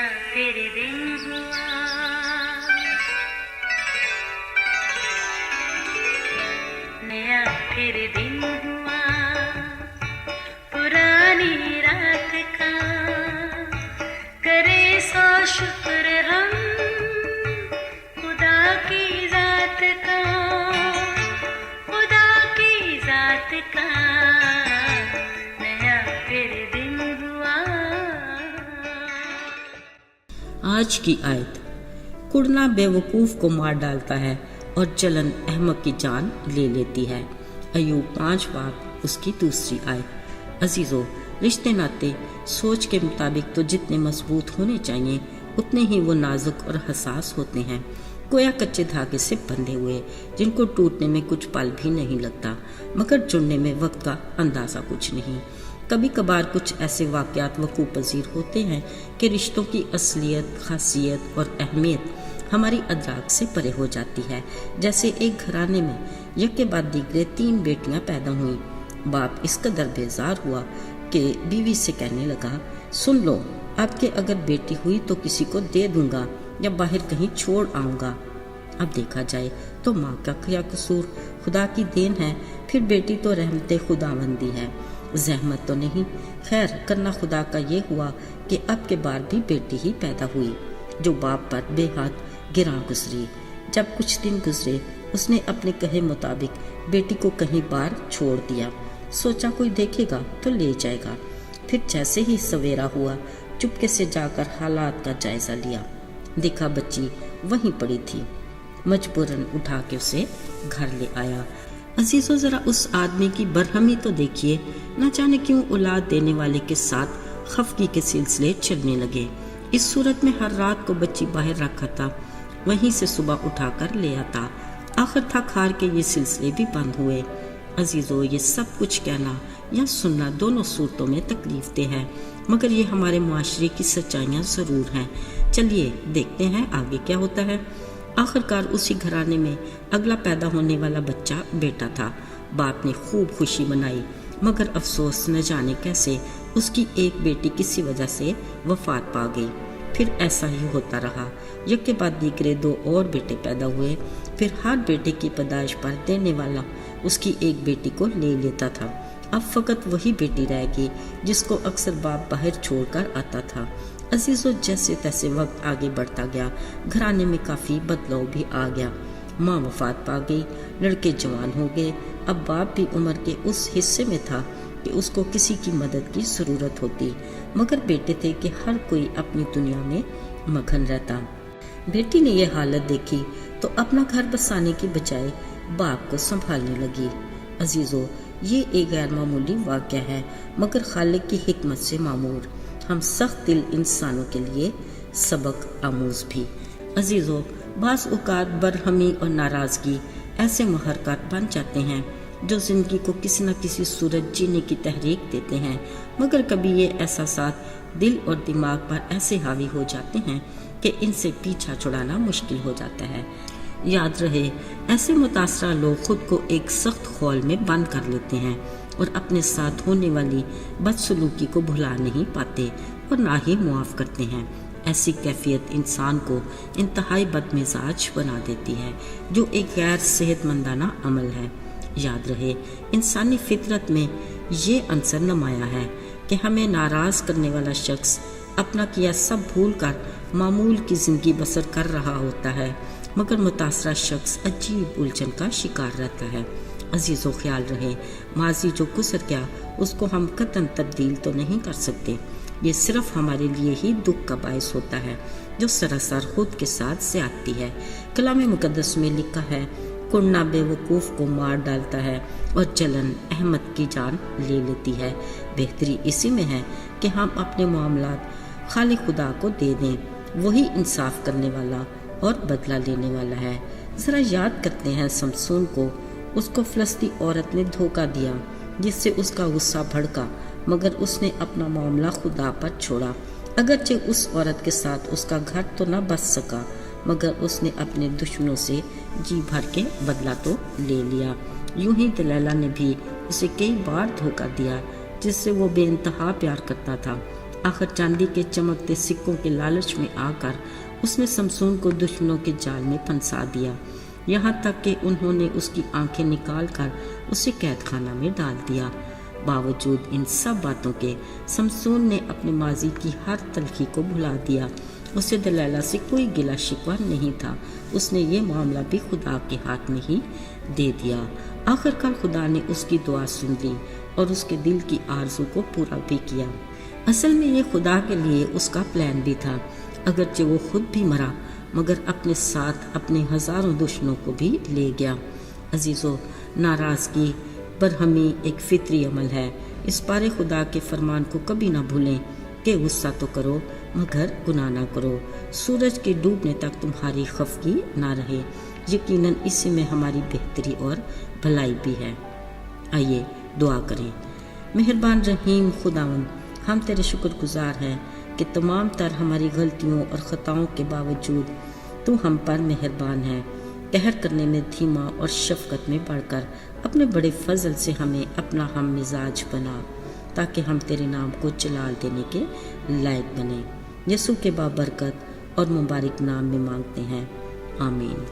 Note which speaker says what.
Speaker 1: नया फिर दिन हुआ, नया फिर दिन हुआ, पुरानी रात का करे सौ शुक्र हम खुदा की जात का, खुदा की जात का नया फिर दिन हुआ।
Speaker 2: आज की आयत, कुड़ना बेवकूफ़ को मार डालता है और जलन अहमक की जान ले लेती है। अय्यूब 5 बाब उसकी दूसरी आयत। अजीज़ों, रिश्ते नाते सोच के मुताबिक तो जितने मजबूत होने चाहिए उतने ही वो नाजुक और हसास होते हैं, गोया कच्चे धागे से बंधे हुए जिनको टूटने में कुछ पल भी नहीं लगता, मगर जुड़ने में वक्त का अंदाज़ा कुछ नहीं। कभी कभार कुछ ऐसे वाक़यात वक़ूअ पज़ीर होते हैं कि रिश्तों की असलियत, खासियत और अहमियत हमारी अदराक से परे हो जाती है। जैसे एक घराने में एक के बाद दीगरे 3 बेटियां पैदा हुई। बाप इस कदर बेजार हुआ कि बीवी से कहने लगा, सुन लो, आपके अगर बेटी हुई तो किसी को दे दूंगा या बाहर कहीं छोड़ आऊंगा। अब देखा जाए तो माँ का क्या कसूर, खुदा की देन है, फिर बेटी तो रहमते खुदावंदी है, ज़हमत तो नहीं। खैर, करना खुदा का ये हुआ कि अब के बार भी बेटी ही पैदा हुई, जो बाप पर बेहद गिरा गुजरी। जब कुछ दिन गुजरे, उसने अपने कहे मुताबिक बेटी को कहीं बार छोड़ दिया। सोचा कोई देखेगा तो ले जाएगा। फिर जैसे ही सवेरा हुआ, चुपके से जाकर हालात का जायजा लिया। देखा बच्ची वहीं पड़ी थी। मजबूरन उठा के उसे घर ले आया। अजीजों, जरा उस आदमी की बरहमी तो देखिए, न जाने क्यों औलाद देने वाले के साथ खफगी के सिलसिले चलने लगे। इस सूरत में हर रात को बच्ची बाहर रखा था, वहीं से सुबह उठाकर ले आता। आखिर थक हार के ये सिलसिले भी बंद हुए। अजीजों, ये सब कुछ कहना या सुनना दोनों सूरतों में तकलीफ दे है, मगर ये हमारे मुआशरे की सच्चाइयाँ ज़रूर हैं। चलिए देखते हैं आगे क्या होता है। आखिरकार उसी घराने में अगला पैदा होने वाला बच्चा बेटा था। बाप ने खूब खुशी मनाई, मगर अफसोस न जाने कैसे उसकी एक बेटी किसी वजह से वफात पा गई। फिर ऐसा ही होता रहा। एक के बाद दीगरे 2 और बेटे पैदा हुए। फिर हर बेटे की पैदाइश पर देने वाला उसकी एक बेटी को ले लेता था। अब फकत वही बेटी रह गई जिसको अक्सर बाप बाहर छोड़कर आता था। अजीजों, जैसे तैसे वक्त आगे बढ़ता गया, घराने में काफ़ी बदलाव भी आ गया। माँ वफात पा गई, लड़के जवान हो गए। अब बाप भी उम्र के उस हिस्से में था कि उसको किसी की मदद की ज़रूरत होती, मगर बेटे थे कि हर कोई अपनी दुनिया में मगन रहता। बेटी ने यह हालत देखी तो अपना घर बसाने की बजाय बाप को संभालने लगी। अजीजों, ये एक गैर मामूली वाक़या है, मगर खालिक की हिकमत से मामूर, हम सख्त दिल इंसानों के लिए सबक आमूज भी। अजीजों, बाज़ औक़ात बरहमी और नाराज़गी ऐसे मुहर्रकात बन जाते हैं जो ज़िंदगी को किसी न किसी सूरत जीने की तहरीक देते हैं, मगर कभी ये एहसासात दिल और दिमाग पर ऐसे हावी हो जाते हैं कि इनसे पीछा छुड़ाना मुश्किल हो जाता है। याद रहे, ऐसे मुतासरा लोग खुद को एक सख्त खौल में बंद कर लेते हैं और अपने साथ होने वाली बदसलूकी को भुला नहीं पाते और ना ही मुआफ़ करते हैं। ऐसी कैफियत इंसान को इंतहाई बदमिजाज बना देती है, जो एक गैर सेहतमंदाना अमल है। याद रहे, इंसानी फितरत में ये अंसर नुमाया है कि हमें नाराज़ करने वाला शख्स अपना किया सब भूल कर मामूल की ज़िंदगी बसर कर रहा होता है, मगर मुतासरा शख्स अजीब उलझन का शिकार रहता है। अजीज़ों, ख्याल रहे, माजी जो गुजर गया उसको हम कतन तब्दील तो नहीं कर सकते। ये सिर्फ हमारे लिए ही दुख का बायस होता है, जो सरासर खुद के साथ ज़्यादती है। कलाम मुकद्दस में लिखा है, कुड़ना बेवकूफ़ को मार डालता है और जलन अहमद की जान ले लेती है। बेहतरी इसी में है कि हम अपने मामलात खालिक खुदा को दे दें, वही इंसाफ करने वाला और बदला लेने वाला है। ज़रा याद करते हैं समसून को। उसको फ़लस्ती औरत ने धोखा दिया, जिससे उसका गुस्सा भड़का, मगर उसने अपना मामला खुदा पर छोड़ा। अगरचे उस औरत के साथ उसका घर तो न बच सका, मगर उसने अपने दुश्मनों से जी भर के बदला तो ले लिया। यूं ही दलैला ने भी उसे कई बार धोखा दिया, जिससे वो बेइंतहा प्यार करता था। आखिर चांदी के चमकते सिक्कों के लालच में आकर उसने शमसून को दुश्मनों के जाल में फंसा दिया, यहाँ तक कि उन्होंने उसकी आंखें निकालकर उसे कैद खाना में डाल दिया। बावजूद इन सब बातों के शमसून ने अपने माजी की हर तलखी को भुला दिया। उसे दलैला से कोई गिला शिकवा नहीं था। उसने ये मामला भी खुदा के हाथ में ही दे दिया। आखिरकार खुदा ने उसकी दुआ सुन ली और उसके दिल की आरज़ू को पूरा भी किया। असल में ये खुदा के लिए उसका प्लान भी था, अगरचे वो खुद भी मरा मगर अपने साथ अपने हज़ारों दुश्मनों को भी ले गया। अजीज़ों, नाराज़गी बरहमी एक फितरी अमल है। इस बारे खुदा के फरमान को कभी ना भूलें कि गुस्सा तो करो मगर गुनाह ना करो। सूरज के डूबने तक तुम्हारी खफगी ना रहे। यकीनन इसी में हमारी बेहतरी और भलाई भी है। आइए दुआ करें। मेहरबान रहीम खुदावंद, हम तेरे शुक्रगुजार हैं कि तमाम तर हमारी गलतियों और ख़ताओं के बावजूद तू हम पर मेहरबान है। कहर करने में धीमा और शफकत में बढ़कर अपने बड़े फजल से हमें अपना हम मिजाज बना, ताकि हम तेरे नाम को जलाल देने के लायक बने। यसू के बाबरकत और मुबारक नाम में मांगते हैं, आमीन।